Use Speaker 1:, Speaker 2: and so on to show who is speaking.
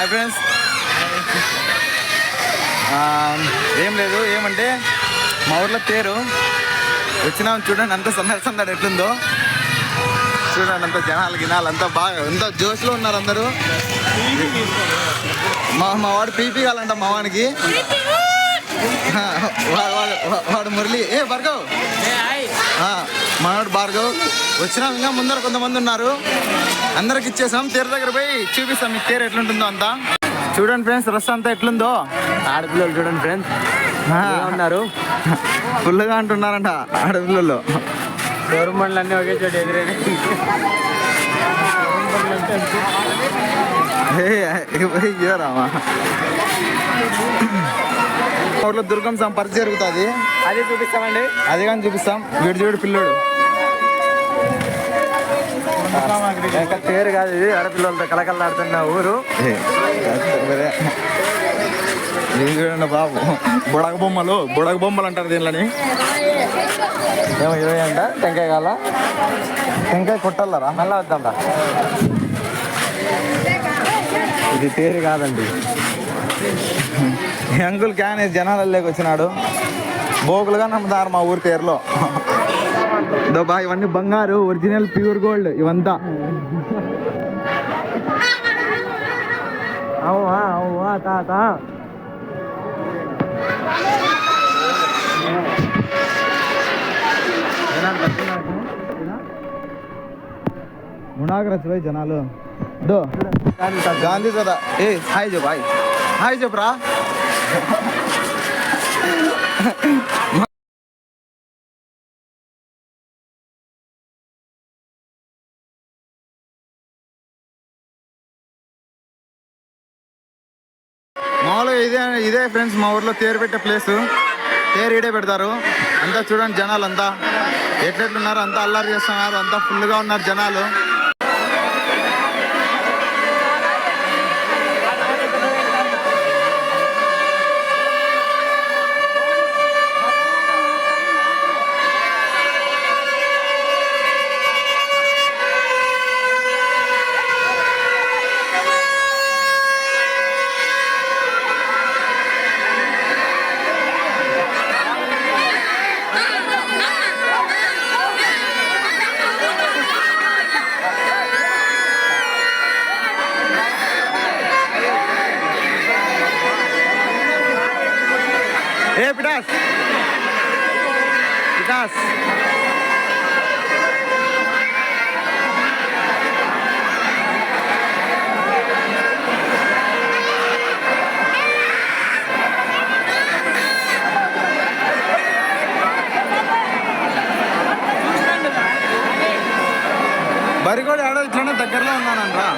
Speaker 1: Hi friends. ఏం లేదు, ఏమంటే మా ఊర్లో తేరు వచ్చినాం. చూడండి అంత సందడి ఎట్లుందో చూడండి. అంత జనాలు గినాలు అంతా బాగా ఎంత జోష్లో ఉన్నారు అందరూ. మా వాడు పీపీ కావాలంట మా వాడికి. వాడు మురళి భార్గవ్, మనోడు భార్గవ్. వచ్చినాం. ఇంకా ముందర కొంతమంది ఉన్నారు, అందరికి ఇచ్చేసాం. తేరు దగ్గర పోయి చూపిస్తాం మీకు తేరు ఎట్లుంటుందో అంతా. చూడండి ఫ్రెండ్స్, రస్ అంతా ఎట్లుందో.
Speaker 2: ఆడపిల్లలు చూడండి ఫ్రెండ్స్ ఉన్నారు,
Speaker 1: ఫుల్గా అంటున్నారంట ఆడపిల్లలు.
Speaker 2: గవర్నమెంట్లు అన్నీ ఒకే చోట ఎదురైనా.
Speaker 1: రామా ఊర్లో దుర్గం పరిచయం జరుగుతుంది,
Speaker 2: అదే చూపిస్తామండి.
Speaker 1: అది కానీ చూపిస్తాం. వీడు చూడు పిల్లోడు.
Speaker 2: ఇంకా తేరు కాదు ఇది, ఆడపిల్లలతో కలకల్లాడుతున్న ఊరు.
Speaker 1: ఇది చూడండి బాబు, బుడగ బొమ్మలు అంటారు దీనిలోని.
Speaker 2: ఏమో 20 అంట. టెంకాయ కాల,
Speaker 1: టెంకాయ కొట్టాలరా,
Speaker 2: మళ్ళా వద్దాం.
Speaker 1: ఇది తేరు కాదండి. అంకుల్ క్యాన్ జనాలలోకి వచ్చినాడు. బోకులుగా నమ్ముతారు మా ఊరి తేరులో. బా ఇవన్నీ బంగారు, ఒరిజినల్ ప్యూర్ గోల్డ్ ఇవంతా.
Speaker 2: అవువా తాత.
Speaker 1: మునాగరచ్చు జనాలు. గాంధీ కదా. హాయ్ చెప్పు, హాయ్ చెప్పురా. మామూలుగా ఇదే ఫ్రెండ్స్ మా ఊర్లో తేరు పెట్టే ప్లేసు. తేరు ఈడే పెడతారు. అంతా చూడండి జనాలు అంతా ఎట్లెట్లున్నారు, అంతా అల్లరి చేస్తున్నారు, అంతా ఫుల్గా ఉన్నారు జనాలు. పిటాస్ బరిగోడు ఆడ ఇట్లనే దగ్గరలో ఉన్నానంట్రా.